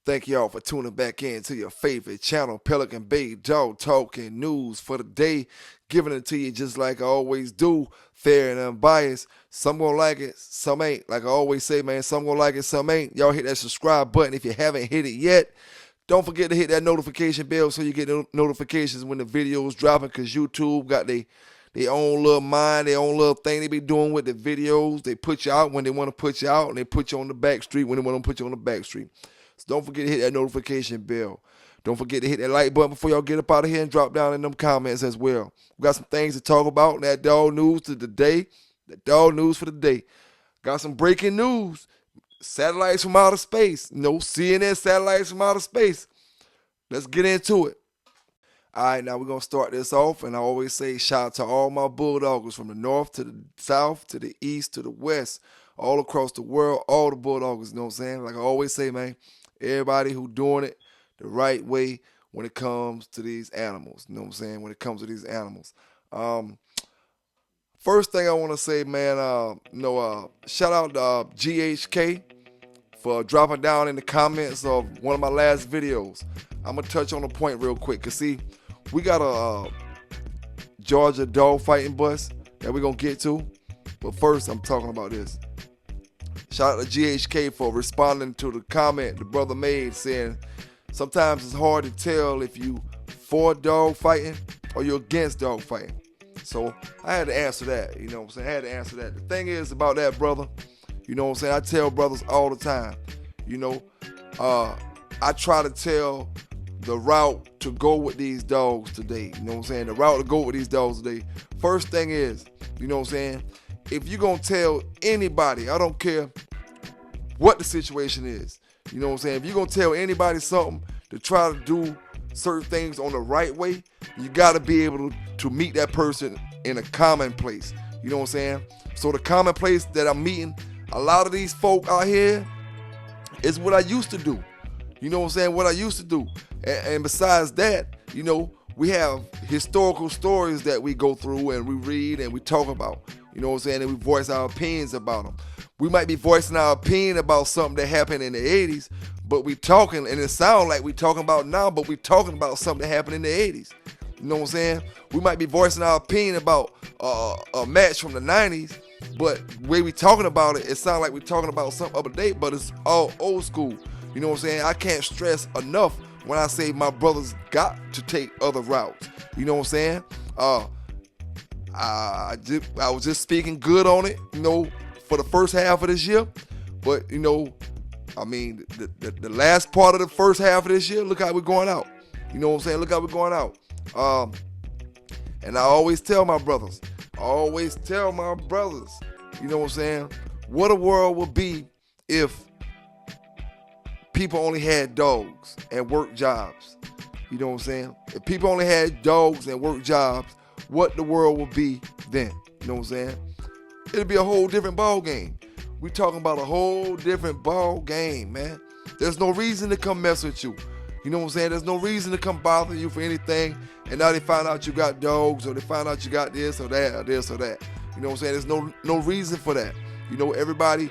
Thank y'all for tuning back in to your favorite channel, Pelican Bay Dog Talking News for the day. Giving it to you just like I always do, fair and unbiased. Some gonna like it, some ain't. Like I always say, man, some gonna like it, some ain't. Y'all hit that subscribe button if you haven't hit it yet. Don't forget to hit that notification bell so you get notifications when the videos dropping, because YouTube got their own little mind, their own little thing they be doing with the videos. They put you out when they want to put you out, and they put you on the back street when they want to put you on the back street. So don't forget to hit that notification bell. Don't forget to hit that like button before y'all get up out of here and drop down in them comments as well. We got some things to talk about in that dog news to the day. The dog news for the day. Got some breaking news. Satellites from outer space. CNN satellites from outer space. Let's get into it. All right, now we're going to start this off, and I always say shout out to all my bulldoggers from the north to the south to the east to the west, all across the world, all the bulldoggers, you know what I'm saying? Like I always say, man, everybody who doing it the right way when it comes to these animals, you know what I'm saying, when it comes to these animals. First thing I want to say, man, shout out to GHK for dropping down in the comments of one of my last videos. I'm going to touch on a point real quick, because see, we got a Georgia dog fighting bus that we're going to get to, but first I'm talking about this. Shout out to GHK for responding to the comment the brother made saying sometimes it's hard to tell if you for dog fighting or you're against dog fighting. So I had to answer that, you know what I'm saying? I had to answer that. The thing is about that, brother, you know what I'm saying? I tell brothers all the time, you know, I try to tell the route to go with these dogs today, you know what I'm saying? The route to go with these dogs today. First thing is, you know what I'm saying? If you're going to tell anybody, I don't care what the situation is, you know what I'm saying? If you're going to tell anybody something to try to do certain things on the right way, you got to be able to meet that person in a common place, you know what I'm saying? So the common place that I'm meeting a lot of these folk out here is what I used to do, you know what I'm saying? What I used to do. And besides that, you know, we have historical stories that we go through and we read and we talk about. You know what I'm saying? And we voice our opinions about them. We might be voicing our opinion about something that happened in the 80s, but we talking, and it sounds like we talking about now, but we talking about something that happened in the 80s. You know what I'm saying? We might be voicing our opinion about a match from the 90s, but the way we talking about it, it sounds like we talking about something up to date, but it's all old school. You know what I'm saying? I can't stress enough when I say my brothers got to take other routes. You know what I'm saying? I was just speaking good on it, you know, for the first half of this year. But, you know, I mean, the last part of the first half of this year, look how we're going out. You know what I'm saying? Look how we're going out. And I always tell my brothers, you know what I'm saying, what a world would be if people only had dogs and work jobs. You know what I'm saying? If people only had dogs and work jobs, what the world would be then. You know what I'm saying? It'd be a whole different ball game. We talking about a whole different ball game, man. There's no reason to come mess with you. You know what I'm saying? There's no reason to come bother you for anything. And now they find out you got dogs, or they find out you got this or that or this or that. You know what I'm saying? There's no reason for that. You know, everybody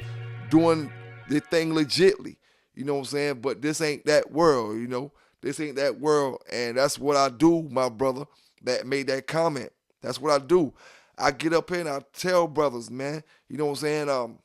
doing their thing legitly. You know what I'm saying? But this ain't that world, you know. This ain't that world. And that's what I do, my brother that made that comment. That's what I do. I get up here and I tell brothers, man, you know what I'm saying?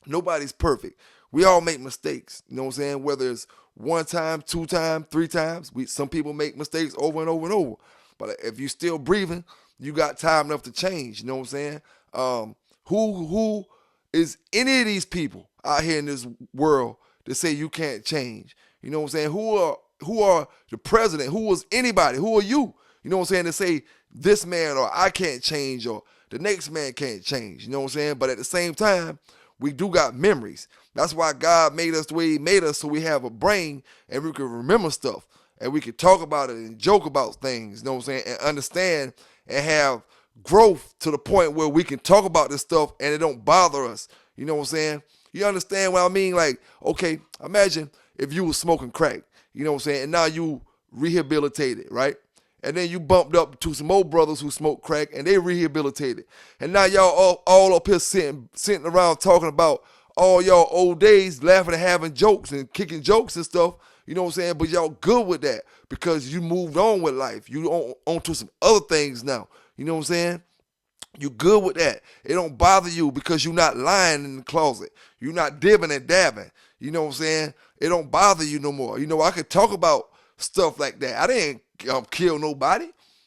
Nobody's perfect. We all make mistakes. You know what I'm saying? Whether it's one time, two times, three times. Some people make mistakes over and over and over. But if you're still breathing, you got time enough to change. You know what I'm saying? Who is any of these people out here in this world to say you can't change? You know what I'm saying? Who are the president? Who was anybody? Who are you? You know what I'm saying? To say this man or I can't change or the next man can't change. You know what I'm saying? But at the same time, we do got memories. That's why God made us the way he made us, so we have a brain and we can remember stuff and we can talk about it and joke about things, you know what I'm saying, and understand and have growth to the point where we can talk about this stuff and it don't bother us. You know what I'm saying? You understand what I mean? Like, okay, imagine if you was smoking crack, you know what I'm saying, and now you rehabilitated, right? And then you bumped up to some old brothers who smoke crack and they rehabilitated. And now y'all all up here sitting around talking about all y'all old days, laughing and having jokes and kicking jokes and stuff. You know what I'm saying? But y'all good with that because you moved on with life. You on to some other things now. You know what I'm saying? You good with that. It don't bother you because you're not lying in the closet. You're not dibbing and dabbing. You know what I'm saying? It don't bother you no more. You know, I could talk about stuff like that. I didn't kill nobody.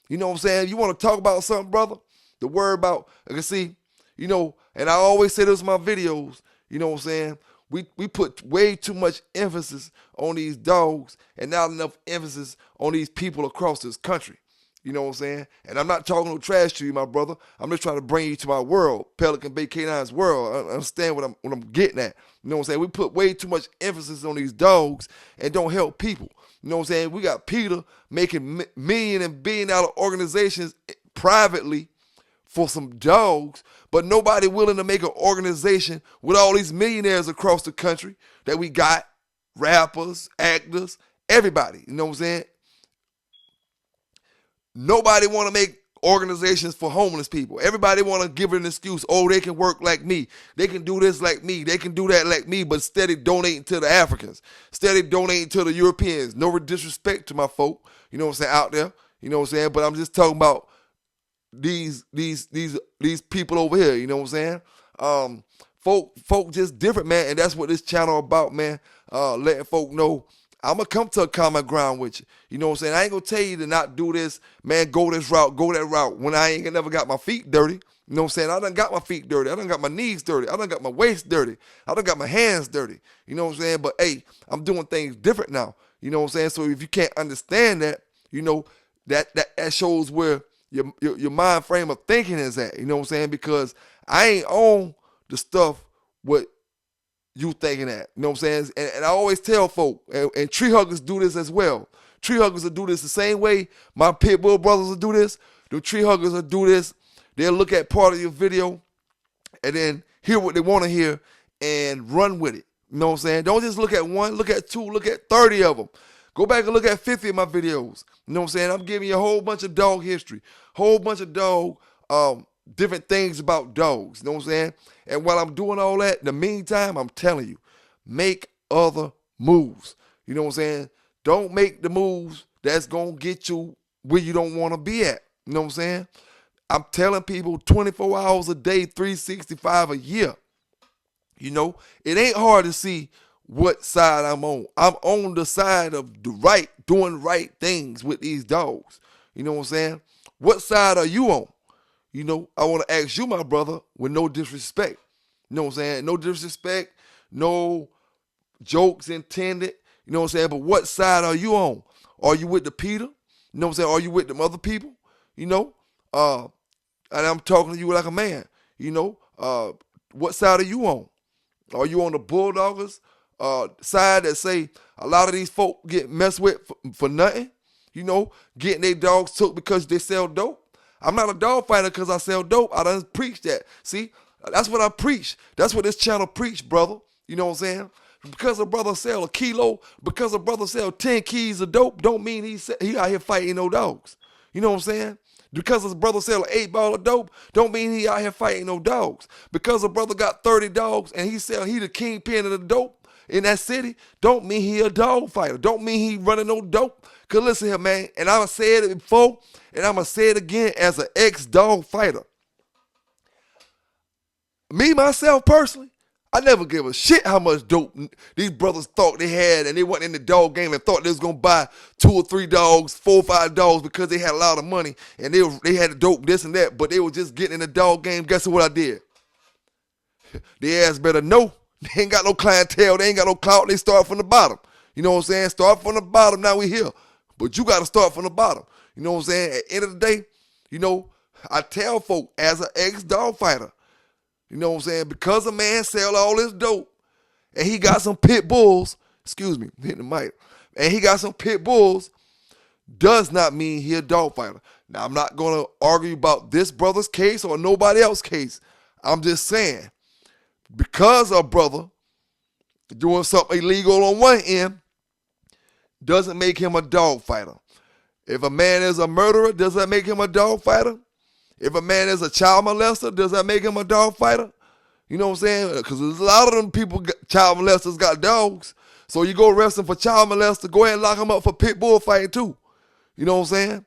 You know what I'm saying? You want to talk about something, brother? The word about, I can see, you know, and I always say this in my videos, you know what I'm saying? We put way too much emphasis on these dogs and not enough emphasis on these people across this country. You know what I'm saying? And I'm not talking no trash to you, my brother. I'm just trying to bring you to my world, Pelican Bay Canine's world. I understand what I'm getting at. You know what I'm saying? We put way too much emphasis on these dogs and don't help people. You know what I'm saying? We got Peter making million and billion-dollar organizations privately for some dogs, but nobody willing to make an organization with all these millionaires across the country that we got, rappers, actors, everybody. You know what I'm saying? Nobody want to make organizations for homeless people. Everybody want to give it an excuse. Oh, they can work like me. They can do this like me. They can do that like me, but steady donating to the Africans. Steady donating to the Europeans. No disrespect to my folk, you know what I'm saying, out there. You know what I'm saying? But I'm just talking about these people over here, you know what I'm saying? Folk just different, man, and that's what this channel about, man. Letting folk know I'm going to come to a common ground with you. You know what I'm saying? I ain't going to tell you to not do this, man, go this route, go that route, when I ain't never got my feet dirty. You know what I'm saying? I done got my feet dirty. I done got my knees dirty. I done got my waist dirty. I done got my hands dirty. You know what I'm saying? But, hey, I'm doing things different now. You know what I'm saying? So if you can't understand that, you know, that shows where your mind frame of thinking is at. You know what I'm saying? Because I ain't on the stuff what you thinking that. You know what I'm saying? And I always tell folk, and tree huggers do this as well. Tree huggers will do this the same way my Pitbull brothers will do this. The tree huggers will do this. They'll look at part of your video and then hear what they want to hear and run with it. You know what I'm saying? Don't just look at one, look at two, look at 30 of them. Go back and look at 50 of my videos. You know what I'm saying? I'm giving you a whole bunch of dog history, whole bunch of dog different things about dogs. You know what I'm saying? And while I'm doing all that, in the meantime, I'm telling you, make other moves. You know what I'm saying? Don't make the moves that's going to get you where you don't want to be at. You know what I'm saying? I'm telling people 24 hours a day, 365 a year. You know, it ain't hard to see what side I'm on. I'm on the side of the right, doing right things with these dogs. You know what I'm saying? What side are you on? You know, I want to ask you, my brother, with no disrespect. You know what I'm saying? No disrespect, no jokes intended. You know what I'm saying? But what side are you on? Are you with the Peter? You know what I'm saying? Are you with them other people? You know? And I'm talking to you like a man. You know? What side are you on? Are you on the Bulldoggers side that say a lot of these folk get messed with for nothing? You know? Getting their dogs took because they sell dope? I'm not a dog fighter because I sell dope. I done preach that. See, that's what I preach. That's what this channel preach, brother. You know what I'm saying? Because a brother sell a kilo, because a brother sell 10 keys of dope, don't mean he out here fighting no dogs. You know what I'm saying? Because his brother sell an 8-ball of dope, don't mean he out here fighting no dogs. Because a brother got 30 dogs and he the kingpin of the dope in that city, don't mean he a dog fighter. Don't mean he running no dope. Because listen here, man, and I've said it before, and I'm going to say it again as an ex-dog fighter. Me, myself, personally, I never give a shit how much dope these brothers thought they had, and they went in the dog game and thought they was going to buy 2 or 3 dogs, 4 or 5 dogs because they had a lot of money, and they had the dope, this and that, but they were just getting in the dog game. Guess what I did? Their ass better know. They ain't got no clientele. They ain't got no clout. They start from the bottom. You know what I'm saying? Start from the bottom. Now we here. But you got to start from the bottom. You know what I'm saying? At the end of the day, you know, I tell folk as an ex-dog fighter, you know what I'm saying? Because a man sell all this dope and he got some pit bulls, excuse me, I'm hitting the mic, and he got some pit bulls, does not mean he a dog fighter. Now, I'm not going to argue about this brother's case or nobody else's case. I'm just saying, because a brother doing something illegal on one end doesn't make him a dog fighter. If a man is a murderer, does that make him a dog fighter? If a man is a child molester, does that make him a dog fighter? You know what I'm saying? Because a lot of them people, child molesters, got dogs. So you go arrest them for child molester, go ahead and lock them up for pit bull fighting too. You know what I'm saying?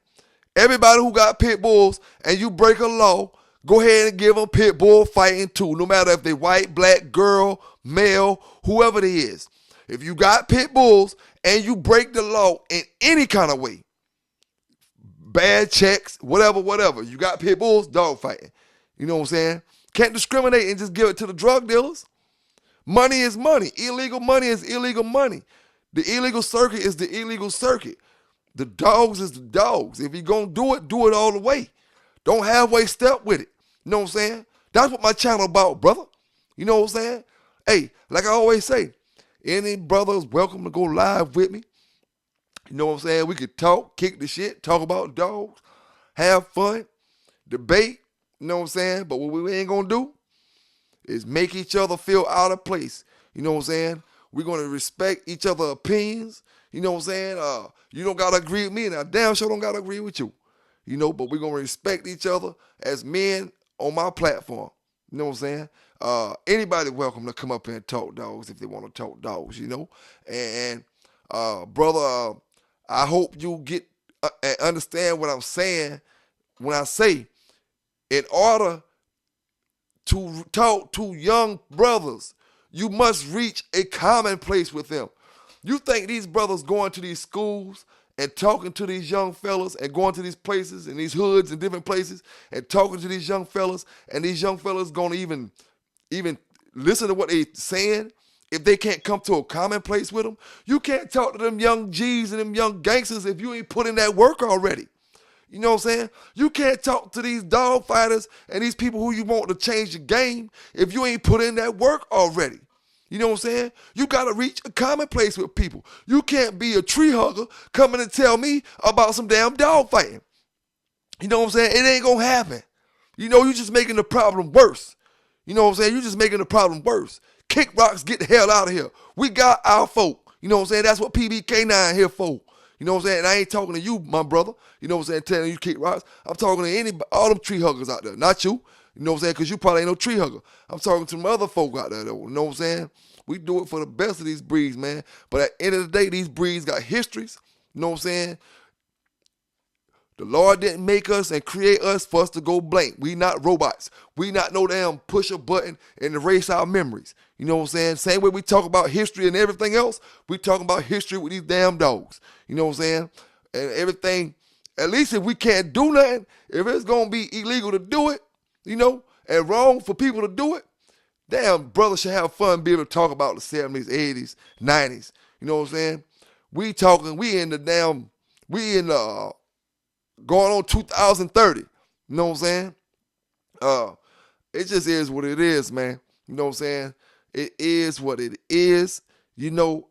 Everybody who got pit bulls and you break a law, go ahead and give them pit bull fighting too, no matter if they white, black, girl, male, whoever it is. If you got pit bulls and you break the law in any kind of way, bad checks, whatever, you got pit bulls, dog fighting. You know what I'm saying? Can't discriminate and just give it to the drug dealers. Money is money. Illegal money is illegal money. The illegal circuit is the illegal circuit. The dogs is the dogs. If you're going to do it all the way. Don't halfway step with it. You know what I'm saying? That's what my channel about, brother. You know what I'm saying? Hey, like I always say, any brothers welcome to go live with me. You know what I'm saying? We could talk, kick the shit, talk about dogs, have fun, debate. You know what I'm saying? But what we ain't going to do is make each other feel out of place. You know what I'm saying? We're going to respect each other's opinions. You know what I'm saying? You don't got to agree with me, and I damn sure don't got to agree with you. You know, but we're going to respect each other as men on my platform. You know what I'm saying? Anybody welcome to come up here and talk dogs if they want to talk dogs, you know? And brother, I hope you get and understand what I'm saying when I say, in order to talk to young brothers, you must reach a common place with them. You think these brothers going to these schools and talking to these young fellas and going to these places and these hoods and different places and talking to these young fellas, and these young fellas going to even listen to what they saying if they can't come to a common place with them? You can't talk to them young G's and them young gangsters if you ain't put in that work already. You know what I'm saying? You can't talk to these dog fighters and these people who you want to change the game if you ain't put in that work already. You know what I'm saying? You got to reach a common place with people. You can't be a tree hugger coming and tell me about some damn dog fighting. You know what I'm saying? It ain't going to happen. You know, you just making the problem worse. You know what I'm saying? You just making the problem worse. Kick rocks, get the hell out of here. We got our folk. You know what I'm saying? That's what PBK9 here for. You know what I'm saying? And I ain't talking to you, my brother. You know what I'm saying? Telling you kick rocks. I'm talking to all them tree huggers out there. Not you. You know what I'm saying? Because you probably ain't no tree hugger. I'm talking to some other folk out there, though. You know what I'm saying? We do it for the best of these breeds, man. But at the end of the day, these breeds got histories. You know what I'm saying? The Lord didn't make us and create us for us to go blank. We not robots. We not no damn push a button and erase our memories. You know what I'm saying? Same way we talk about history and everything else, we talking about history with these damn dogs. You know what I'm saying? And everything, at least if we can't do nothing, if it's going to be illegal to do it, you know, and wrong for people to do it, damn, brothers should have fun being able to talk about the 70s, 80s, 90s. You know what I'm saying? We going on 2030. You know what I'm saying? It just is what it is, man. You know what I'm saying? It is what it is. You know,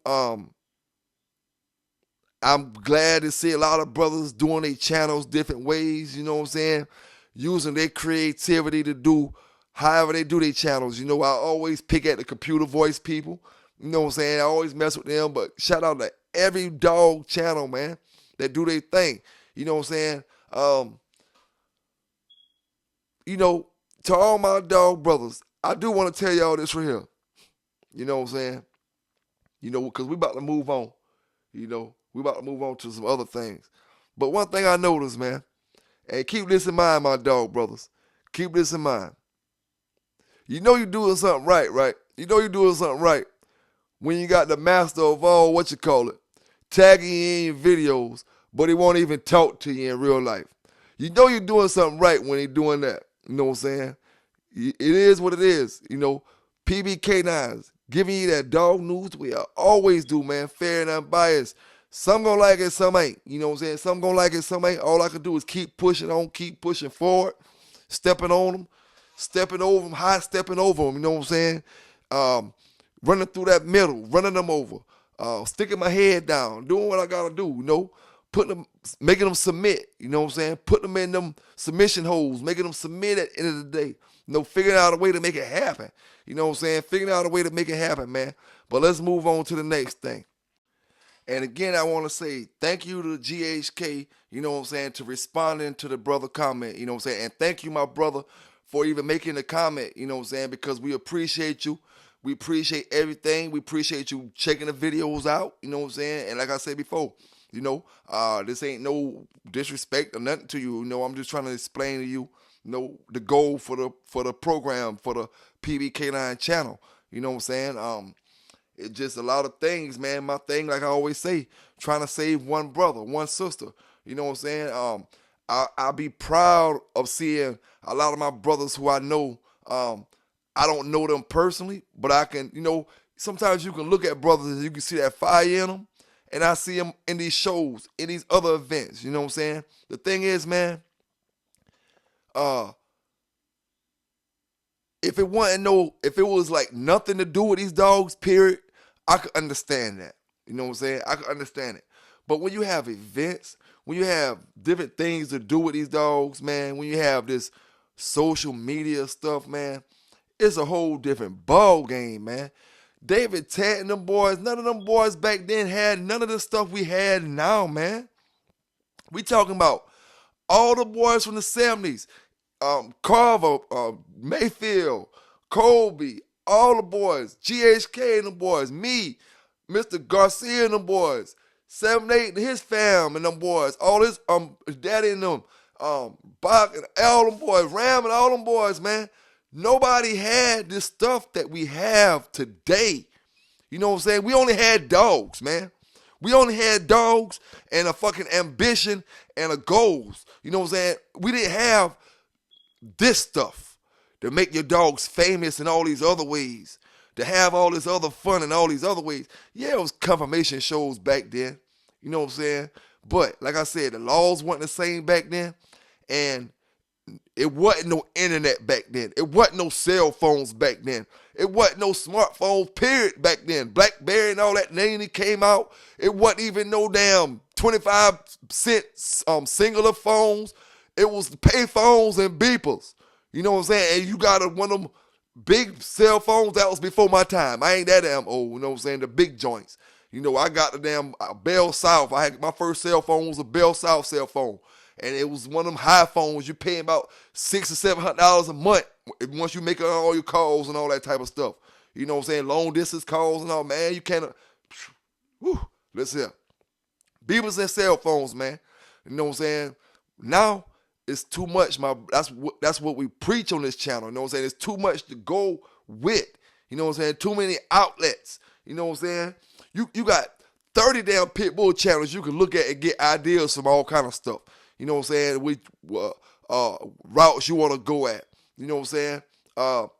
I'm glad to see a lot of brothers doing their channels different ways, you know what I'm saying? Using their creativity to do however they do their channels. You know, I always pick at the computer voice people. You know what I'm saying? I always mess with them, but shout out to every dog channel, man, that do their thing. You know what I'm saying? You know, to all my dog brothers, I do want to tell y'all this right here. You know what I'm saying? You know, because we about to move on. You know, we about to move on to some other things. But one thing I noticed, man, and keep this in mind, my dog brothers. Keep this in mind. You know you're doing something right, right? You know you're doing something right when you got the master of all, tagging you in your videos, but he won't even talk to you in real life. You know you're doing something right when he's doing that. You know what I'm saying? It is what it is. You know, PBK9s, giving you that dog news we always do, man. Fair and unbiased. Some gonna like it, some ain't. You know what I'm saying? Some gonna like it, some ain't. All I can do is keep pushing on, keep pushing forward, stepping on them, stepping over them, high stepping over them. You know what I'm saying? Running through that middle, running them over, sticking my head down, doing what I gotta do. You know, making them submit. You know what I'm saying? Putting them in them submission holes, making them submit at the end of the day. You know, figuring out a way to make it happen. You know what I'm saying? Figuring out a way to make it happen, man. But let's move on to the next thing. And again, I want to say thank you to GHK, you know what I'm saying, to responding to the brother comment, you know what I'm saying. And thank you, my brother, for even making a comment, you know what I'm saying? Because we appreciate you. We appreciate everything. We appreciate you checking the videos out, you know what I'm saying? And like I said before, you know, this ain't no disrespect or nothing to you. You know, I'm just trying to explain to you, you know, the goal for the program, for the PBK9 channel. You know what I'm saying? It's just a lot of things, man. My thing, like I always say, trying to save one brother, one sister. You know what I'm saying? I'll be proud of seeing a lot of my brothers who I know. I don't know them personally, but I can, you know, sometimes you can look at brothers and you can see that fire in them. And I see them in these shows, in these other events. You know what I'm saying? The thing is, man, if it was like nothing to do with these dogs, period, I could understand that. You know what I'm saying? I could understand it. But when you have events, when you have different things to do with these dogs, man, when you have this social media stuff, man, it's a whole different ball game, man. David Ted and them boys, none of them boys back then had none of the stuff we had now, man. We talking about all the boys from the 70s, Carver, Mayfield, Colby, all the boys, GHK and them boys, me, Mr. Garcia and them boys, 7-8 and his fam and them boys, all his daddy and them, Bach and all them boys, Ram and all them boys, man. Nobody had this stuff that we have today. You know what I'm saying? We only had dogs, man. We only had dogs and a fucking ambition and a goals. You know what I'm saying? We didn't have this stuff to make your dogs famous in all these other ways, to have all this other fun in all these other ways. Yeah, it was confirmation shows back then. You know what I'm saying? But like I said, the laws weren't the same back then, and it wasn't no internet back then. It wasn't no cell phones back then. It wasn't no smartphones, period, back then. BlackBerry and all that name that came out, it wasn't even no damn 25-cent singular phones. It was pay phones and beepers. You know what I'm saying? And you got one of them big cell phones. That was before my time. I ain't that damn old, you know what I'm saying? The big joints. You know, I got the damn Bell South. I had my first cell phone was a Bell South cell phone. And it was one of them high phones. You're paying about $600 or $700 a month once you make all your calls and all that type of stuff. You know what I'm saying? Long distance calls and all, man. You can't. Listen here. Beavers and cell phones, man. You know what I'm saying? Now it's too much. That's what we preach on this channel. You know what I'm saying? It's too much to go with. You know what I'm saying? Too many outlets. You know what I'm saying? You got 30 damn Pitbull channels you can look at and get ideas from all kind of stuff. You know what I'm saying? Which routes you want to go at. You know what I'm saying?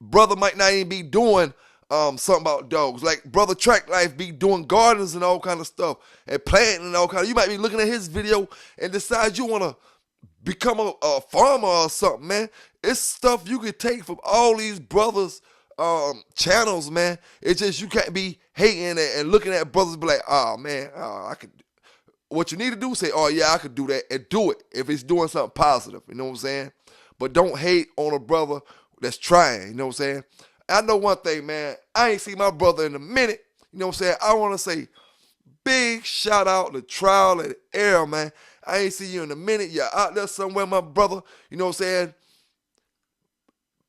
Brother might not even be doing something about dogs. Like Brother Track Life be doing gardens and all kind of stuff and planting and all kind of. You might be looking at his video and decide you want to become a farmer or something, man. It's stuff you could take from all these brothers' channels, man. It's just you can't be hating and looking at brothers and be like, oh man, I could. What you need to do is say, oh yeah, I could do that, and do it if it's doing something positive. You know what I'm saying? But don't hate on a brother that's trying. You know what I'm saying? I know one thing, man. I ain't seen my brother in a minute. You know what I'm saying? I want to say big shout out to Trial and Error, man. I ain't seen you in a minute. You're out there somewhere, my brother. You know what I'm saying?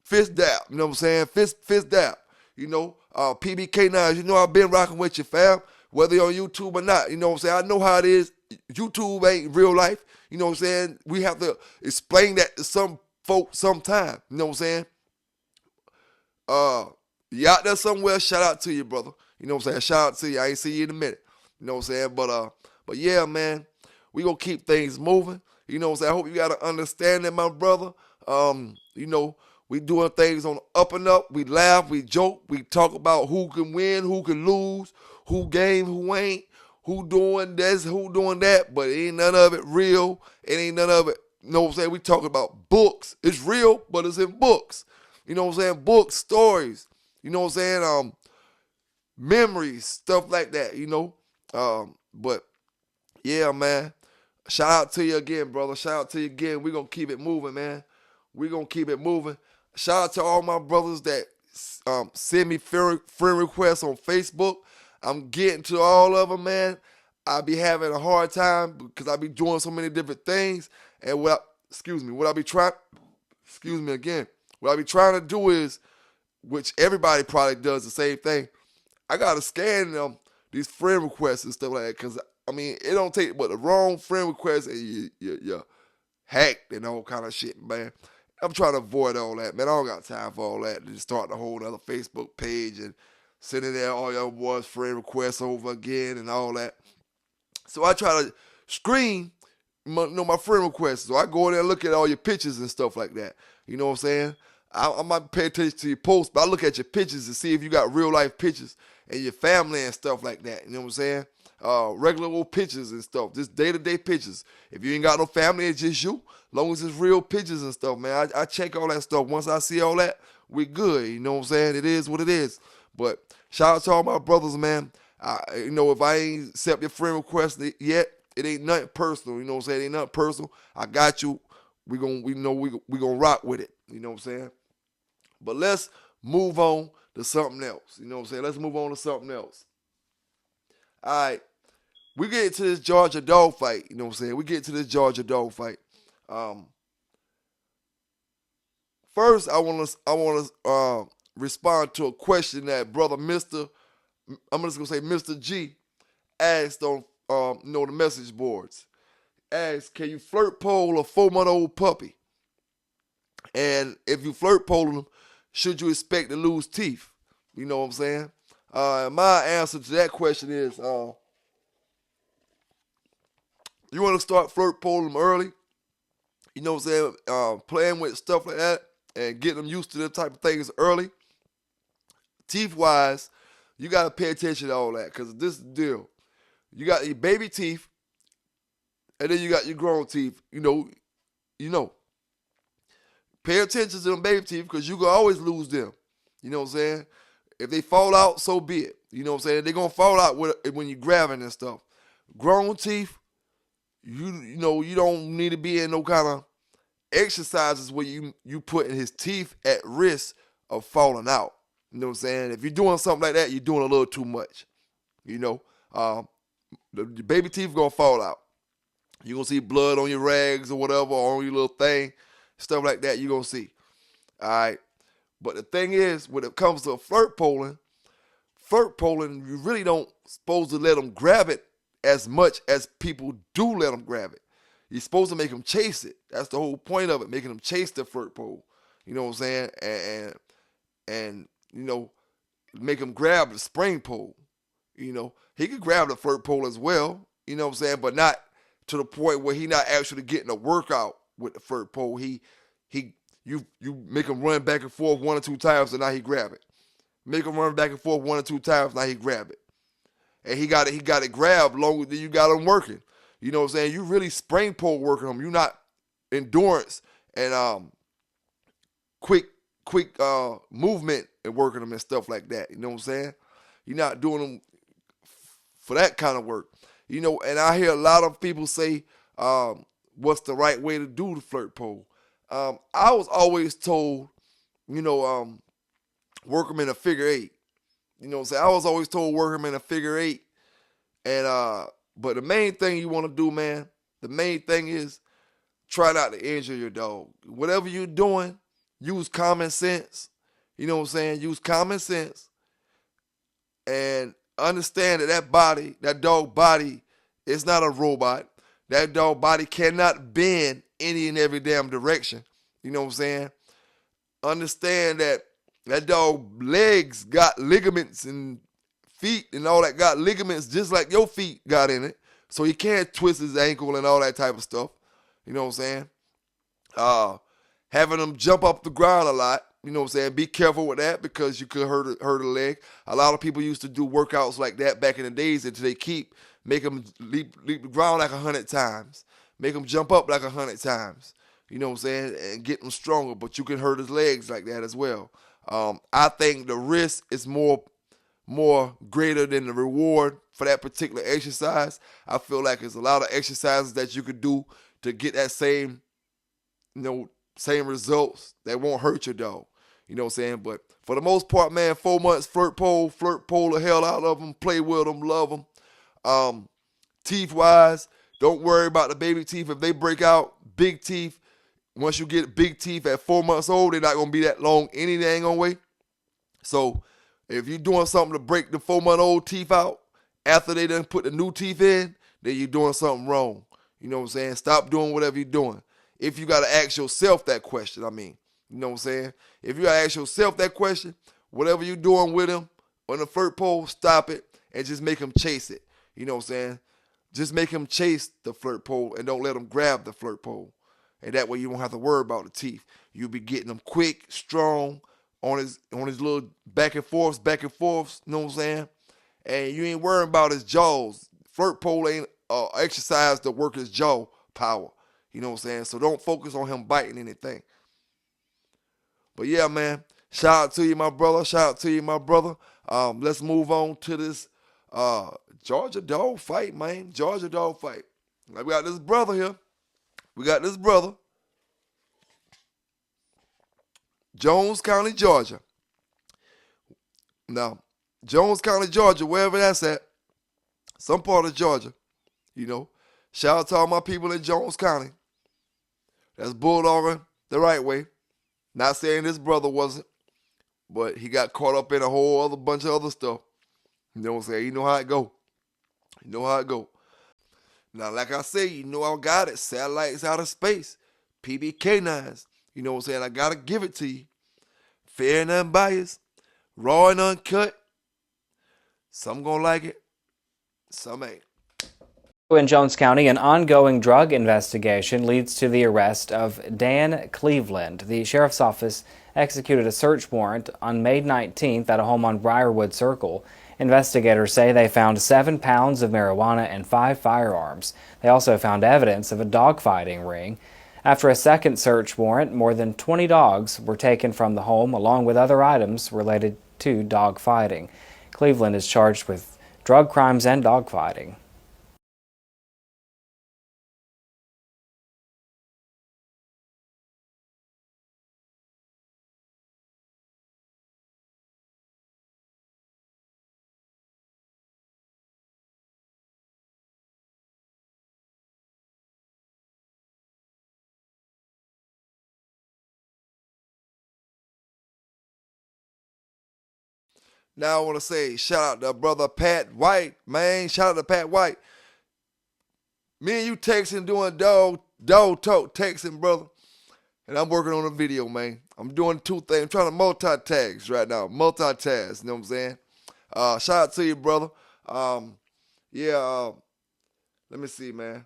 Fist dap. You know what I'm saying? Fist dap. You know, PBK9, you know I've been rocking with you, fam. Whether you're on YouTube or not, you know what I'm saying? I know how it is. YouTube ain't real life. You know what I'm saying? We have to explain that to some folks sometime. You know what I'm saying? You out there somewhere, shout out to you, brother. You know what I'm saying? Shout out to you. I ain't see you in a minute. You know what I'm saying? But yeah, man, we gonna keep things moving. You know what I'm saying? I hope you got an understanding, my brother. You know, we doing things on the up and up. We laugh, we joke, we talk about who can win, who can lose, who game, who ain't, who doing this, who doing that, but it ain't none of it real. It ain't none of it, you know what I'm saying? We talking about books. It's real, but it's in books. You know what I'm saying? Books, stories, you know what I'm saying? Memories, stuff like that, you know? But yeah, man. Shout out to you again, brother. Shout out to you again. We're going to keep it moving, man. We're going to keep it moving. Shout out to all my brothers that send me friend requests on Facebook. I'm getting to all of them, man. I be having a hard time because I be doing so many different things. And what I be trying excuse me again. What I be trying to do is, which everybody probably does the same thing. I gotta scan them these friend requests and stuff like that, cause I mean it don't take but the wrong friend request and you hacked and all kind of shit, man. I'm trying to avoid all that, man. I don't got time for all that. Just start a whole other Facebook page and sending there all your boys' friend requests over again and all that. So I try to screen my friend requests. So I go in there and look at all your pictures and stuff like that. You know what I'm saying? I might pay attention to your posts, but I look at your pictures to see if you got real life pictures and your family and stuff like that. You know what I'm saying? Regular old pictures and stuff, just day-to-day pictures. If you ain't got no family, it's just you. Long as it's real pictures and stuff, man. I check all that stuff. Once I see all that, we good. You know what I'm saying? It is what it is. But shout out to all my brothers, man. If I ain't accept your friend request yet, it ain't nothing personal. You know what I'm saying? It ain't nothing personal. I got you. We gonna rock with it. You know what I'm saying? But let's move on to something else. You know what I'm saying? Let's move on to something else. All right. We get into this Georgia dog fight. You know what I'm saying? We get to this Georgia dog fight. First, I want to respond to a question that brother Mr. I'm just gonna say Mr. G asked on the message boards. Asked, can you flirt pole a 4-month-old puppy? And if you flirt pole them, should you expect to lose teeth? You know what I'm saying? My answer to that question is, you want to start flirt poling them early. You know what I'm saying? Playing with stuff like that and getting them used to them type of things early. Teeth-wise, you got to pay attention to all that because this is the deal. You got your baby teeth and then you got your grown teeth. You know. Pay attention to them baby teeth because you can always lose them. You know what I'm saying? If they fall out, so be it. You know what I'm saying? They're going to fall out when you're grabbing and stuff. Grown teeth, you don't need to be in no kind of exercises where you putting his teeth at risk of falling out. You know what I'm saying? If you're doing something like that, you're doing a little too much. You know, the baby teeth going to fall out. You're going to see blood on your rags or whatever, or on your little thing, stuff like that you're going to see. All right? But the thing is, when it comes to flirt poling, you really don't supposed to let them grab it as much as people do let them grab it. You're supposed to make them chase it. That's the whole point of it, making them chase the flirt pole. You know what I'm saying? And make him grab the spring pole. He could grab the flirt pole as well. You know what I'm saying? But not to the point where he not actually getting a workout with the flirt pole. You make him run back and forth 1 or 2 times, and now he grab it. Make him run back and forth 1 or 2 times, now he grab it. And he got it grabbed longer than you got him working. You know what I'm saying? You really spring pole working him. You're not endurance and quick movement and working them and stuff like that. You know what I'm saying? You're not doing them for that kind of work. And I hear a lot of people say, what's the right way to do the flirt pole? I was always told, work them in a figure 8. You know what I'm saying? I was always told work them in a figure 8. And but the main thing you want to do, man, the main thing is try not to injure your dog. Whatever you're doing, use common sense. You know what I'm saying? Use common sense and understand that dog body is not a robot. That dog body cannot bend any and every damn direction. You know what I'm saying? Understand that dog legs got ligaments and feet and all that got ligaments just like your feet got in it. So he can't twist his ankle and all that type of stuff. You know what I'm saying? Having them jump up the ground a lot. You know what I'm saying? Be careful with that because you could hurt a leg. A lot of people used to do workouts like that back in the days until they make them leap the ground like 100 times. Make them jump up like 100 times. You know what I'm saying? And get them stronger. But you can hurt his legs like that as well. I think the risk is more greater than the reward for that particular exercise. I feel like there's a lot of exercises that you could do to get that same results that won't hurt your dog. You know what I'm saying? But for the most part, man, 4 months, flirt pole the hell out of them, play with them, love them. Teeth-wise, don't worry about the baby teeth. If they break out, big teeth, once you get big teeth at 4 months old, they're not going to be that long any dang on way. So if you're doing something to break the 4-month-old teeth out after they done put the new teeth in, then you're doing something wrong. You know what I'm saying? Stop doing whatever you're doing. If you got to ask yourself that question, you know what I'm saying? If you got to ask yourself that question, whatever you're doing with him on the flirt pole, stop it and just make him chase it. You know what I'm saying? Just make him chase the flirt pole and don't let him grab the flirt pole. And that way you won't have to worry about the teeth. You'll be getting them quick, strong, on his little back and forths, you know what I'm saying? And you ain't worrying about his jaws. Flirt pole ain't exercise to work his jaw power. You know what I'm saying? So don't focus on him biting anything. But yeah, man, shout out to you, my brother. Let's move on to this Georgia dog fight, man. Georgia dog fight. We got this brother here. Jones County, Georgia. Now, Jones County, Georgia, wherever that's at, some part of Georgia, you know. Shout out to all my people in Jones County. That's bulldogging the right way. Not saying this brother wasn't, but he got caught up in a whole other bunch of other stuff. You know what I'm saying? You know how it go. Now, like I say, you know I got it. Satellites out of space. PB canines. You know what I'm saying? I got to give it to you. Fair and unbiased. Raw and uncut. Some gonna like it. Some ain't. In Jones County, an ongoing drug investigation leads to the arrest of Dan Cleveland. The sheriff's office executed a search warrant on May 19th at a home on Briarwood Circle. Investigators say they found 7 pounds of marijuana and 5 firearms. They also found evidence of a dogfighting ring. After a second search warrant, more than 20 dogs were taken from the home, along with other items related to dogfighting. Cleveland is charged with drug crimes and dogfighting. Now I want to say shout out to brother Pat White, man. Shout out to Pat White. Me and you texting, doing dog talk texting, brother. And I'm working on a video, man. I'm doing 2 things. I'm trying to multitask right now. You know what I'm saying? Shout out to you, brother. Let me see, man.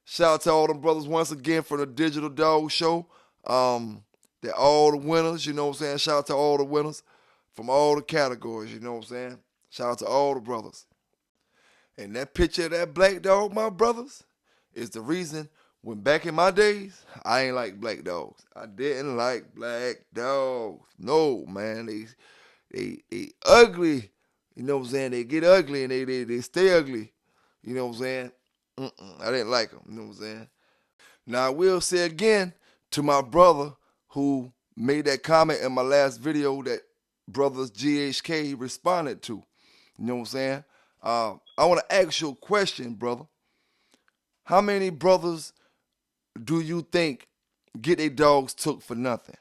Shout out to all them brothers once again for the Digital Dog Show. They're all the winners, you know what I'm saying? Shout out to all the winners from all the categories, you know what I'm saying? Shout out to all the brothers. And that picture of that black dog, my brothers, is the reason when back in my days, I ain't like black dogs. I didn't like black dogs. No, man. They ugly. You know what I'm saying? They get ugly and they stay ugly. You know what I'm saying? I didn't like them. You know what I'm saying? Now, I will say again to my brother who made that comment in my last video that brothers GHK responded to. You know what I'm saying? I want to ask you a question, brother. How many brothers do you think get their dogs took for nothing?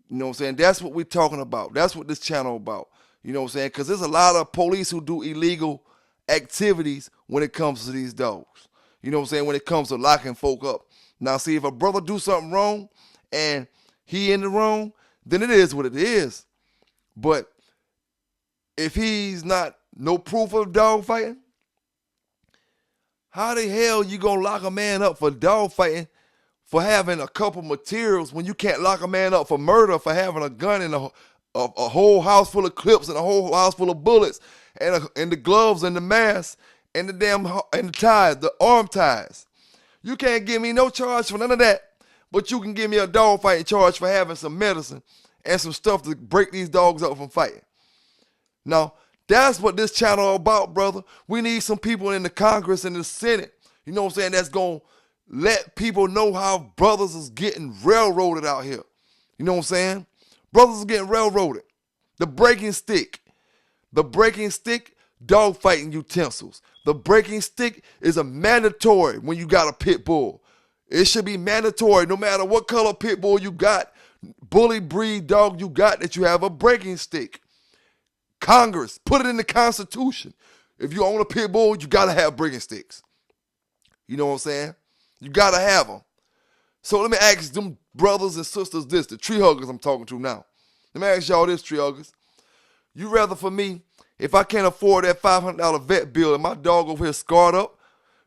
You know what I'm saying? That's what we're talking about. That's what this channel about. You know what I'm saying? Because there's a lot of police who do illegal activities when it comes to these dogs. You know what I'm saying? When it comes to locking folk up. Now, see, if a brother do something wrong and he in the wrong, then it is what it is. But if he's not no proof of dog fighting, how the hell you gonna lock a man up for dog fighting for having a couple materials when you can't lock a man up for murder for having a gun and a whole house full of clips and a whole house full of bullets and the gloves and the mask and the ties, the arm ties? You can't give me no charge for none of that, but you can give me a dog fighting charge for having some medicine and some stuff to break these dogs up from fighting. Now, that's what this channel about, brother. We need some people in the Congress and the Senate, you know what I'm saying, that's going to let people know how brothers is getting railroaded out here. You know what I'm saying? Brothers are getting railroaded. The breaking stick, dog fighting utensils. The breaking stick is a mandatory when you got a pit bull. It should be mandatory, no matter what color pit bull you got, bully breed dog you got, that you have a breaking stick. Congress, put it in the Constitution. If you own a pit bull, you got to have breaking sticks. You know what I'm saying? You got to have them. So let me ask them brothers and sisters this, the tree huggers I'm talking to now. Let me ask y'all this, tree huggers. You rather for me, if I can't afford that $500 vet bill and my dog over here scarred up,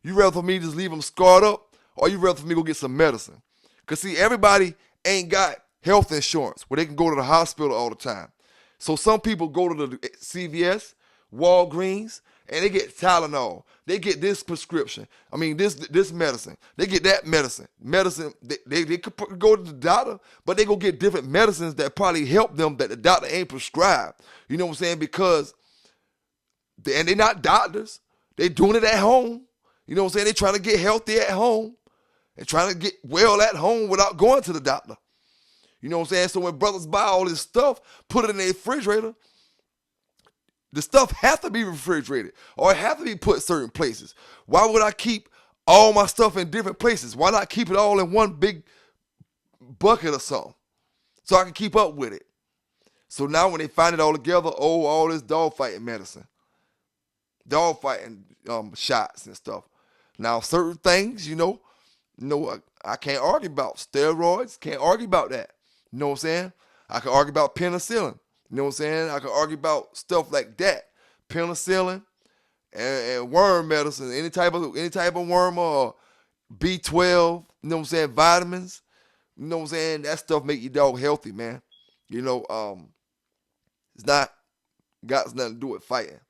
you rather for me just leave him scarred up, or you rather for me go get some medicine? Because see, everybody ain't got health insurance where they can go to the hospital all the time. So some people go to the CVS, Walgreens, and they get Tylenol. They get this prescription. I mean, this medicine. They get that medicine. They could go to the doctor, but they go get different medicines that probably help them that the doctor ain't prescribed. You know what I'm saying? Because, and they're not doctors. They doing it at home. You know what I'm saying? They trying to get healthy at home and trying to get well at home without going to the doctor. You know what I'm saying? So when brothers buy all this stuff, put it in their refrigerator, the stuff has to be refrigerated or it has to be put certain places. Why would I keep all my stuff in different places? Why not keep it all in one big bucket or something so I can keep up with it? So now when they find it all together, oh, all this dog fighting medicine, dog fighting shots and stuff. Now certain things, I can't argue about. Steroids, can't argue about that. You know what I'm saying? I can argue about penicillin. You know what I'm saying? I can argue about stuff like that. Penicillin and worm medicine, any type of worm or B12, you know what I'm saying? Vitamins. You know what I'm saying? That stuff make your dog healthy, man. It's not got nothing to do with fighting.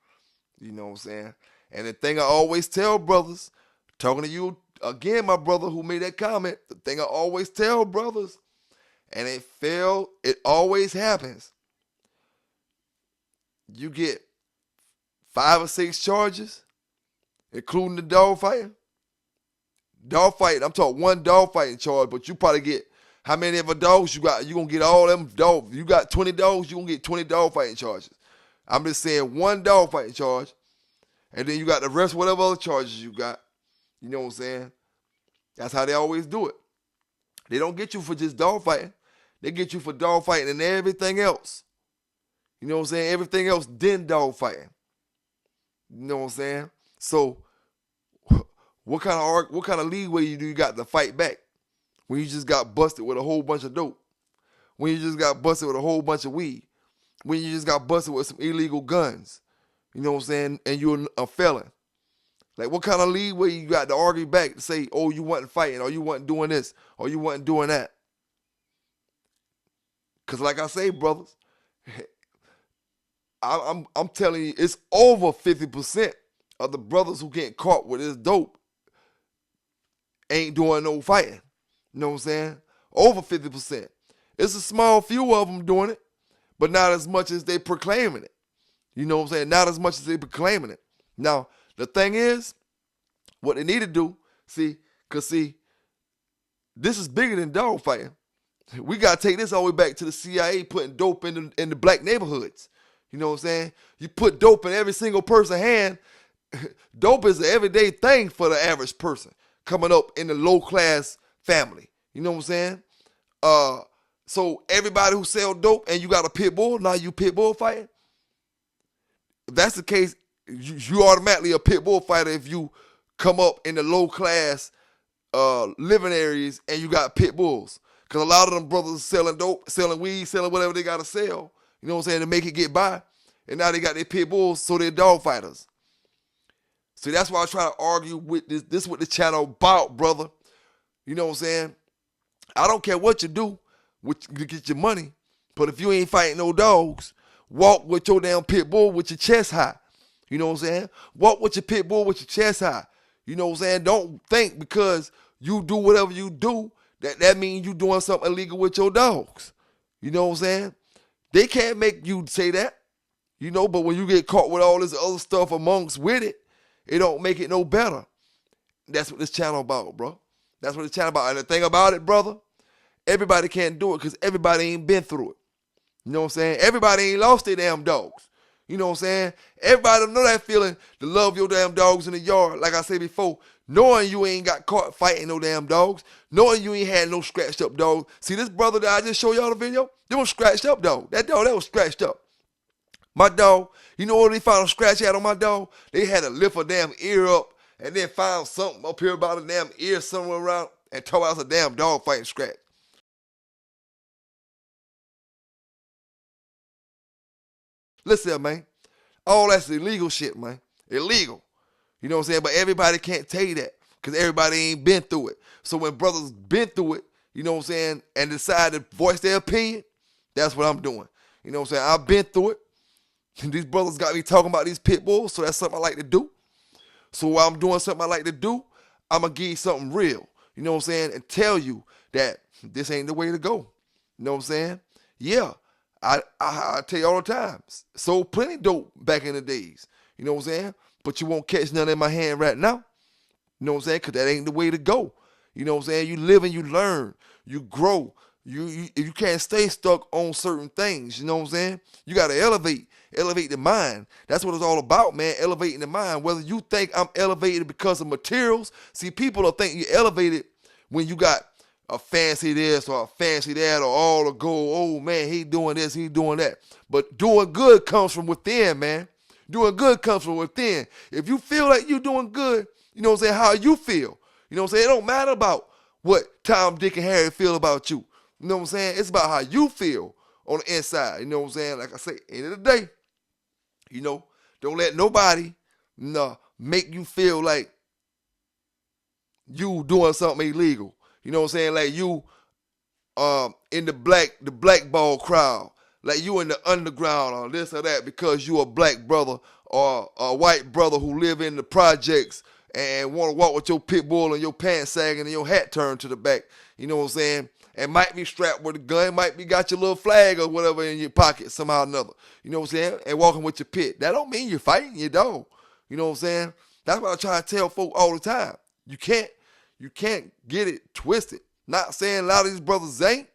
You know what I'm saying? And the thing I always tell brothers, talking to you again, my brother who made that comment, the thing I always tell brothers, and it always happens. You get 5 or 6 charges, including the dog fighting. Dog fighting, I'm talking one dog fighting charge, but you probably get how many of a dogs you got? You gonna get all them dogs. You got 20 dogs, you gonna get 20 dog fighting charges. I'm just saying one dog fighting charge, and then you got the rest, whatever other charges you got. You know what I'm saying? That's how they always do it. They don't get you for just dog fighting. They get you for dog fighting and everything else. You know what I'm saying? Everything else then dog fighting. You know what I'm saying? So what kind of leeway you got to fight back when you just got busted with a whole bunch of dope? When you just got busted with a whole bunch of weed? When you just got busted with some illegal guns? You know what I'm saying? And you're a felon. Like, what kind of leeway you got to argue back to say, oh, you wasn't fighting, or you wasn't doing this, or you wasn't doing that? Because like I say, brothers, I'm telling you, it's over 50% of the brothers who get caught with this dope ain't doing no fighting. You know what I'm saying? Over 50%. It's a small few of them doing it, but not as much as they proclaiming it. You know what I'm saying? Not as much as they proclaiming it. Now, the thing is, what they need to do, because this is bigger than dog fighting. We got to take this all the way back to the CIA putting dope in the black neighborhoods. You know what I'm saying? You put dope in every single person's hand. Dope is an everyday thing for the average person coming up in the low-class family. You know what I'm saying? So everybody who sell dope and you got a pit bull, now you pit bull fighting? If that's the case, you automatically a pit bull fighter if you come up in the low-class living areas and you got pit bulls. Because a lot of them brothers selling dope, selling weed, selling whatever they got to sell, you know what I'm saying, to make it get by. And now they got their pit bulls, so they're dog fighters. See, that's why I try to argue with this. This is what the channel about, brother. You know what I'm saying? I don't care what you do to get your money, but if you ain't fighting no dogs, walk with your damn pit bull with your chest high. You know what I'm saying? Walk with your pit bull with your chest high. You know what I'm saying? Don't think because you do whatever you do that means you doing something illegal with your dogs. You know what I'm saying? They can't make you say that. You know, but when you get caught with all this other stuff amongst with it, it don't make it no better. That's what this channel about, bro. That's what this channel about. And the thing about it, brother, everybody can't do it because everybody ain't been through it. You know what I'm saying? Everybody ain't lost their damn dogs. You know what I'm saying? Everybody know that feeling to love your damn dogs in the yard. Like I said before, knowing you ain't got caught fighting no damn dogs, knowing you ain't had no scratched up dog. See this brother that I just showed y'all the video? They was scratched up dog. That was scratched up. My dog, you know what they found a scratch at on my dog? They had to lift a damn ear up and then found something up here about a damn ear somewhere around and told us a damn dog fighting scratch. Listen, man, all that's illegal shit, man. Illegal. You know what I'm saying? But everybody can't tell you that because everybody ain't been through it. So when brothers been through it, you know what I'm saying, and decide to voice their opinion, that's what I'm doing. You know what I'm saying? I've been through it. These brothers got me talking about these pit bulls, so that's something I like to do. So while I'm doing something I like to do, I'm going to give you something real. You know what I'm saying? And tell you that this ain't the way to go. You know what I'm saying? Yeah, I tell you all the time. Sold plenty dope back in the days. You know what I'm saying? But you won't catch none in my hand right now. You know what I'm saying? Because that ain't the way to go. You know what I'm saying? You live and you learn. You grow. You can't stay stuck on certain things. You know what I'm saying? You got to elevate the mind. That's what it's all about, man, elevating the mind. Whether you think I'm elevated because of materials. See, people will think you're elevated when you got a fancy this or a fancy that or all the gold. Oh, man, he doing this, he doing that. But doing good comes from within, man. Doing good comes from within. If you feel like you're doing good, you know what I'm saying, how you feel. You know what I'm saying? It don't matter about what Tom, Dick, and Harry feel about you. You know what I'm saying? It's about how you feel on the inside. You know what I'm saying? Like I say, end of the day, you know, don't let nobody make you feel like you doing something illegal. You know what I'm saying? Like you in the blackball crowd. Like you in the underground or this or that because you a black brother or a white brother who live in the projects and want to walk with your pit bull and your pants sagging and your hat turned to the back. You know what I'm saying? And might be strapped with a gun, might be got your little flag or whatever in your pocket somehow or another. You know what I'm saying? And walking with your pit. That don't mean you're fighting your dog. You know what I'm saying? That's what I try to tell folk all the time. You can't get it twisted. Not saying a lot of these brothers ain't,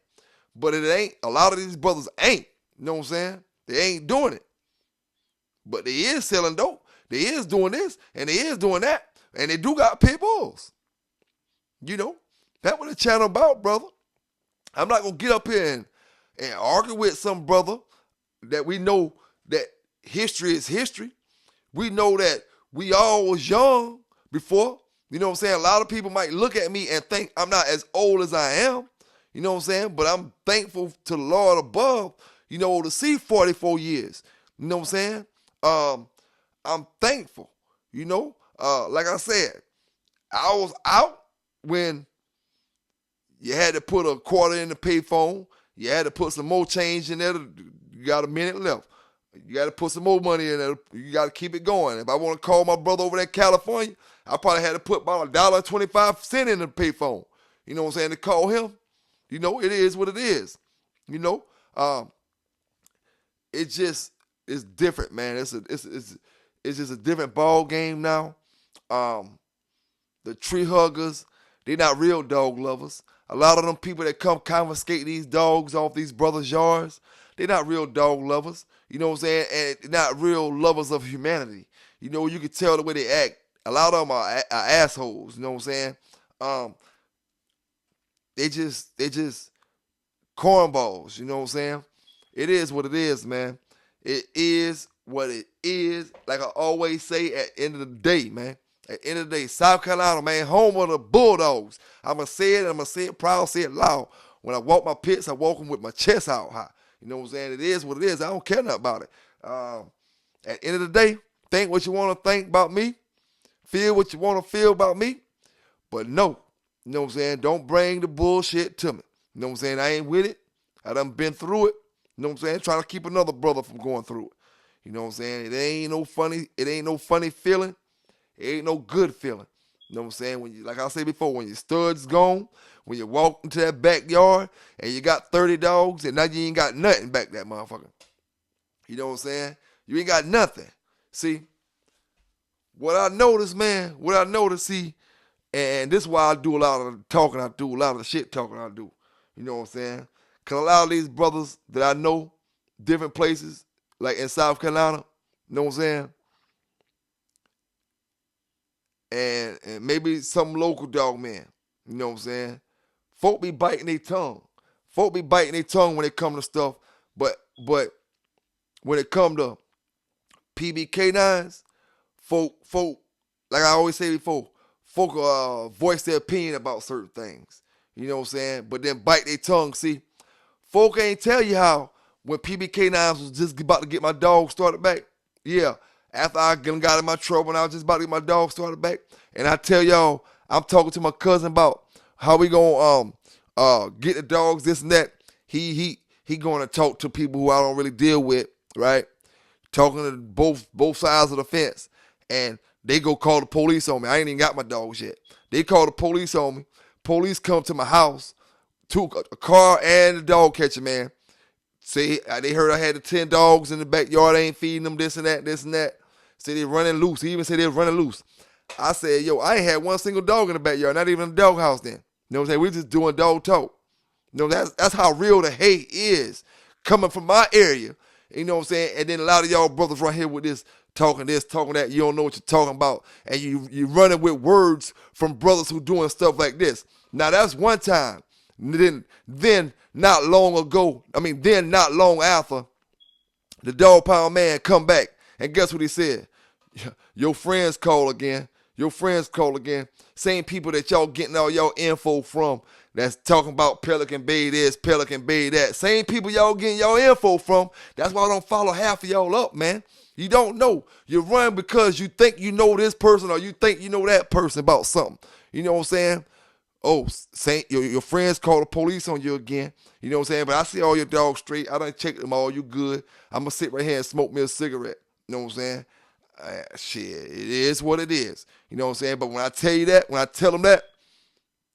but it ain't. A lot of these brothers ain't. You know what I'm saying? They ain't doing it. But they is selling dope. They is doing this and they is doing that. And they do got pit bulls. You know? That's what the channel about, brother. I'm not going to get up here and argue with some brother that we know that history is history. We know that we all was young before. You know what I'm saying? A lot of people might look at me and think I'm not as old as I am. You know what I'm saying? But I'm thankful to the Lord above, you know, to see 44 years. You know what I'm saying? I'm thankful, you know. Like I said, I was out when you had to put a quarter in the payphone. You had to put some more change in there. You got a minute left. You got to put some more money in there. You got to keep it going. If I want to call my brother over there in California, I probably had to put about $1.25 in the payphone. You know what I'm saying? To call him. You know, it is what it is. You know, it's different, man. It's just a different ball game now. The tree huggers, they're not real dog lovers. A lot of them people that come confiscate these dogs off these brothers' yards, they're not real dog lovers. You know what I'm saying? And not real lovers of humanity. You know, you can tell the way they act. A lot of them are assholes. You know what I'm saying? They just cornballs. You know what I'm saying? It is what it is, man. It is what it is. Like I always say at the end of the day, man. At the end of the day, South Carolina, man, home of the Bulldogs. I'm going to say it, I'm going to say it proud, say it loud. When I walk my pits, I walk them with my chest out high. You know what I'm saying? It is what it is. I don't care nothing about it. At the end of the day, think what you want to think about me. Feel what you want to feel about me. But no, you know what I'm saying? Don't bring the bullshit to me. You know what I'm saying? I ain't with it. I done been through it. You know what I'm saying? Trying to keep another brother from going through it. You know what I'm saying? It ain't no funny feeling. It ain't no good feeling. You know what I'm saying? When you, like I said before, when your stud's gone, when you walk into that backyard and you got 30 dogs and now you ain't got nothing back that motherfucker. You know what I'm saying? You ain't got nothing. See, what I noticed, see, and this is why I do a lot of the talking I do, a lot of the shit talking I do. You know what I'm saying? Because a lot of these brothers that I know, different places, like in South Carolina, you know what I'm saying? and maybe some local dog man. You know what I'm saying? Folk be biting their tongue. Folk be biting their tongue when it come to stuff, but when it come to PBK9s, folk, like I always say before, folk voice their opinion about certain things. You know what I'm saying? But then bite their tongue. See, folk ain't tell you how when PBK9s was just about to get my dog started back. Yeah, after I got in my trouble and I was just about to get my dog started back. And I tell y'all, I'm talking to my cousin about how we gonna get the dogs, this and that. He gonna talk to people who I don't really deal with, right? Talking to both sides of the fence. And they go call the police on me. I ain't even got my dogs yet. They call the police on me. Police come to my house, took a car and a dog catcher, man. Say they heard I had the 10 dogs in the backyard. I ain't feeding them, this and that, this and that. Say they running loose. He even said they running loose. I said, yo, I ain't had one single dog in the backyard, not even a dog house then. You know what I'm saying? We just doing dog talk. You know, that's how real the hate is coming from my area. You know what I'm saying? And then a lot of y'all brothers right here with this, talking that, you don't know what you're talking about. And you running with words from brothers who doing stuff like this. Now, that's one time. Then not long after, the dog pound man come back. And guess what he said? Your friends call again. Your friends call again. Same people that y'all getting all y'all info from that's talking about Pelican Bay this, Pelican Bay that. Same people y'all getting y'all info from. That's why I don't follow half of y'all up, man. You don't know. You run because you think you know this person or you think you know that person about something. You know what I'm saying? Oh, your friends call the police on you again. You know what I'm saying? But I see all your dogs straight. I done checked them all. You good. I'm going to sit right here and smoke me a cigarette. You know what I'm saying? Shit, it is what it is. You know what I'm saying? But when I tell you that, when I tell them that,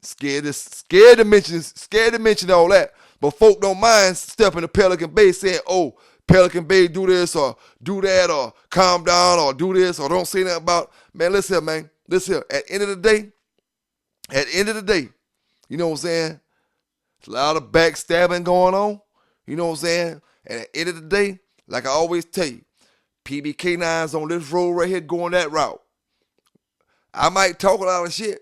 scared to mention all that. But folk don't mind stepping to Pelican Bay saying, oh, Pelican Bay do this or do that or calm down or do this or don't say nothing about. Man, listen here, man. Listen here. At the end of the day, you know what I'm saying? There's a lot of backstabbing going on. You know what I'm saying? And at the end of the day, like I always tell you, PBK9's on this road right here going that route. I might talk a lot of shit,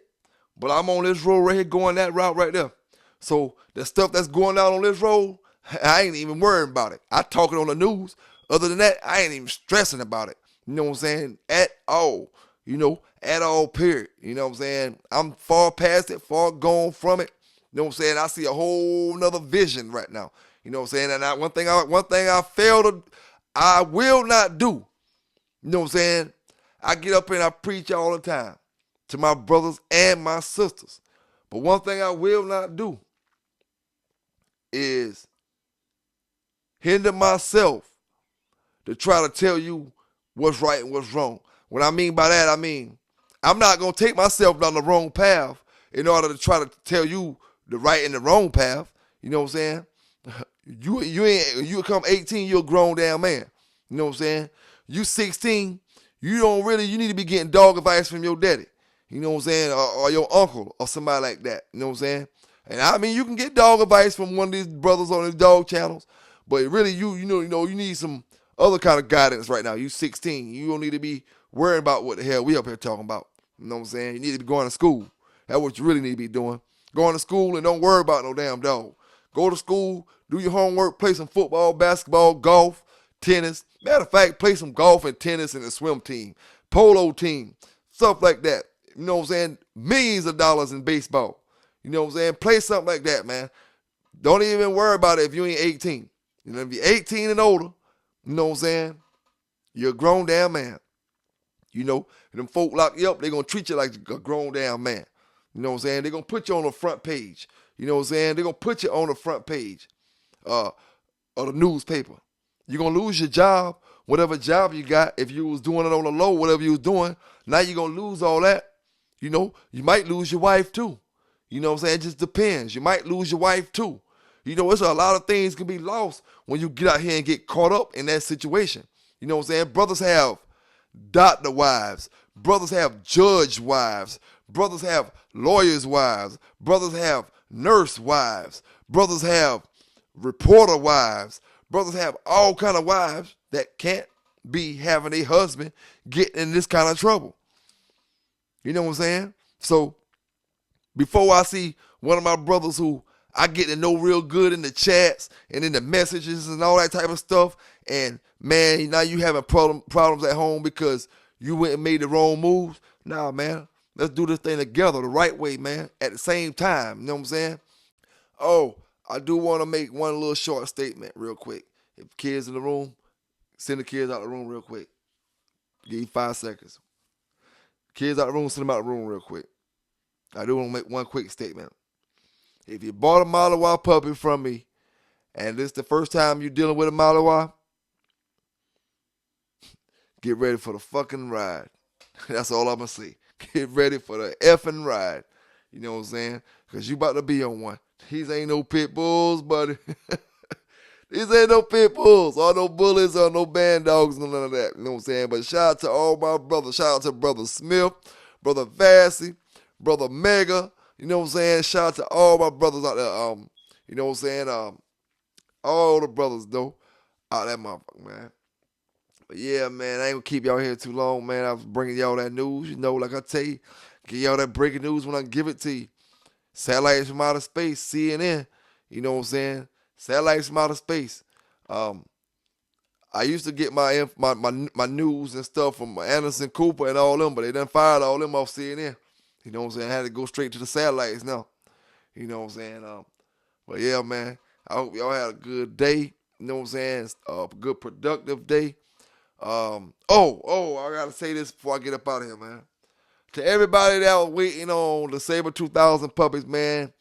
but I'm on this road right here going that route right there. So the stuff that's going down on this road, I ain't even worrying about it. I talk it on the news. Other than that, I ain't even stressing about it. You know what I'm saying? At all. You know, at all, period. You know what I'm saying? I'm far past it, far gone from it. You know what I'm saying? I see a whole nother vision right now. You know what I'm saying? And one thing I will not do. You know what I'm saying? I get up and I preach all the time to my brothers and my sisters. But one thing I will not do is hinder myself to try to tell you what's right and what's wrong. What I mean by that, I mean, I'm not going to take myself down the wrong path in order to try to tell you the right and the wrong path. You know what I'm saying? You come 18, you're a grown damn man. You know what I'm saying? You 16, you need to be getting dog advice from your daddy. You know what I'm saying? Or your uncle or somebody like that. You know what I'm saying? And I mean, you can get dog advice from one of these brothers on these dog channels, but really you need some other kind of guidance right now. You 16. You don't need to be worrying about what the hell we up here talking about. You know what I'm saying? You need to be going to school. That's what you really need to be doing. Going to school and don't worry about no damn dog. Go to school, do your homework, play some football, basketball, golf, tennis. Matter of fact, play some golf and tennis and a swim team, polo team, stuff like that. You know what I'm saying? Millions of dollars in baseball. You know what I'm saying? Play something like that, man. Don't even worry about it if you ain't 18. You know, if you're 18 and older, you know what I'm saying? You're a grown damn man. You know, and them folk lock you up, they're going to treat you like a grown damn man. You know what I'm saying? They're going to put you on the front page. You know what I'm saying? They're going to put you on the front page of the newspaper. You're going to lose your job, whatever job you got. If you was doing it on the low, whatever you was doing, now you're going to lose all that. You know, you might lose your wife too. You know what I'm saying? It just depends. You might lose your wife too. You know, it's a lot of things can be lost when you get out here and get caught up in that situation. You know what I'm saying? Brothers have doctor wives. Brothers have judge wives. Brothers have lawyers' wives. Brothers have nurse wives. Brothers have reporter wives. Brothers have all kind of wives that can't be having a husband get in this kind of trouble. You know what I'm saying? So before I see one of my brothers who I get to know real good in the chats and in the messages and all that type of stuff, and man, now you having problems at home because you went and made the wrong moves. Nah, man, let's do this thing together the right way, man, at the same time. You know what I'm saying? Oh, I do want to make one little short statement real quick. If kids in the room, send the kids out the room real quick. Give you 5 seconds. Kids out the room, send them out the room real quick. I do want to make one quick statement. If you bought a Malinois puppy from me, and this is the first time you're dealing with a Malinois, get ready for the fucking ride. That's all I'm going to say. Get ready for the effing ride. You know what I'm saying? Because you about to be on one. These ain't no pit bulls, buddy. These ain't no pit bulls, or no bullies, or no band dogs, none of that. You know what I'm saying? But shout out to all my brothers. Shout out to Brother Smith, Brother Vassy, Brother Mega. You know what I'm saying? Shout out to all my brothers out there. You know what I'm saying? All the brothers, though, out that motherfucker, man. But yeah, man, I ain't gonna keep y'all here too long, man. I was bringing y'all that news. You know, like I tell you, give y'all that breaking news when I give it to you. Satellites from outer space, CNN. You know what I'm saying? Satellites from outer space. I used to get my news and stuff from Anderson Cooper and all them, but they done fired all them off CNN. You know what I'm saying? I had to go straight to the satellites now. You know what I'm saying? But yeah, man, I hope y'all had a good day. You know what I'm saying? A good productive day. I gotta say this before I get up out of here, man. To everybody that was waiting on the Saber 2000 puppies, man,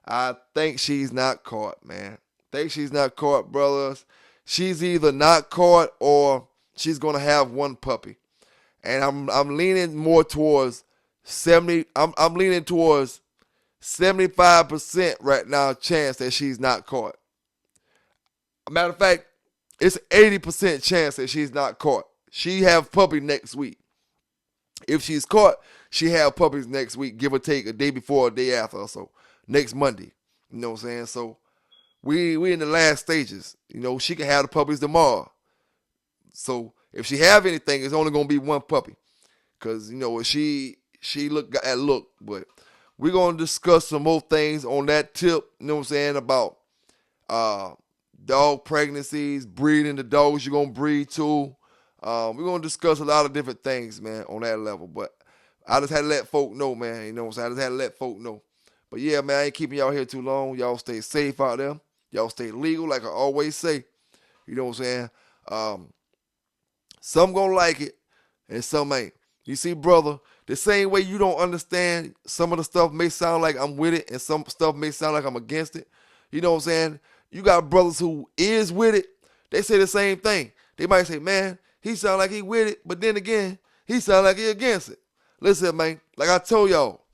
I think she's not caught, man. Think she's not caught, brothers. She's either not caught or she's gonna have one puppy, and I'm leaning more towards 70. I'm leaning towards 75% right now chance that she's not caught. Matter of fact, it's 80% chance that she's not caught. She have puppy next week. If she's caught, she have puppies next week, give or take a day before or a day after or so. Next Monday. You know what I'm saying? So we in the last stages. You know, she can have the puppies tomorrow. So if she have anything, it's only gonna be one puppy. Cause you know she got that look. But we're gonna discuss some more things on that tip, you know what I'm saying, about dog pregnancies, breeding the dogs you're gonna breed to. We're gonna discuss a lot of different things, man, on that level. But I just had to let folk know, man. You know what I'm saying? I just had to let folk know. But yeah, man, I ain't keeping y'all here too long. Y'all stay safe out there. Y'all stay legal, like I always say. You know what I'm saying? Some gonna like it, and some ain't. You see, brother, the same way you don't understand some of the stuff may sound like I'm with it, and some stuff may sound like I'm against it. You know what I'm saying? You got brothers who is with it. They say the same thing. They might say, man, he sound like he with it, but then again, he sound like he against it. Listen, man, like I told y'all,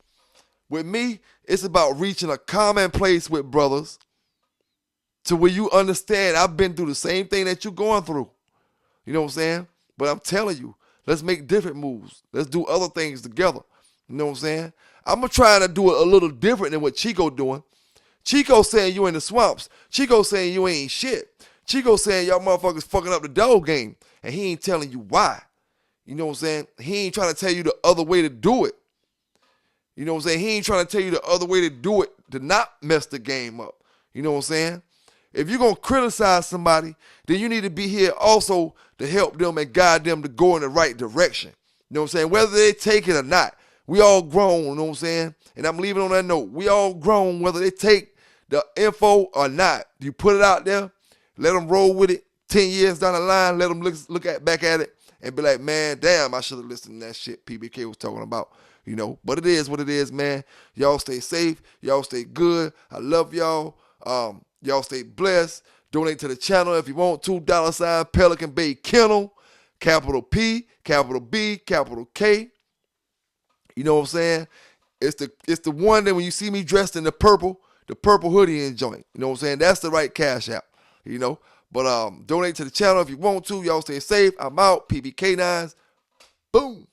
with me, it's about reaching a common place with brothers to where you understand I've been through the same thing that you're going through. You know what I'm saying? But I'm telling you, let's make different moves. Let's do other things together. You know what I'm saying? I'm going to try to do it a little different than what Chico doing. Chico saying you in the swamps. Chico saying you ain't shit. Chico saying y'all motherfuckers fucking up the dog game. And he ain't telling you why. You know what I'm saying? He ain't trying to tell you the other way to do it. You know what I'm saying? He ain't trying to tell you the other way to do it to not mess the game up. You know what I'm saying? If you're going to criticize somebody, then you need to be here also to help them and guide them to go in the right direction. You know what I'm saying? Whether they take it or not. We all grown, you know what I'm saying? And I'm leaving on that note. We all grown whether they take the info or not. You put it out there, let them roll with it. 10 years down the line, let them look back at it and be like, man, damn, I should have listened to that shit PBK was talking about. You know, but it is what it is, man. Y'all stay safe. Y'all stay good. I love y'all. Y'all stay blessed. Donate to the channel if you want to. $ Pelican Bay Kennel. Capital P, capital B, capital K. You know what I'm saying? It's the one that when you see me dressed in the purple hoodie and joint. You know what I'm saying? That's the right cash app. You know? But donate to the channel if you want to. Y'all stay safe. I'm out. PBK9s. Boom.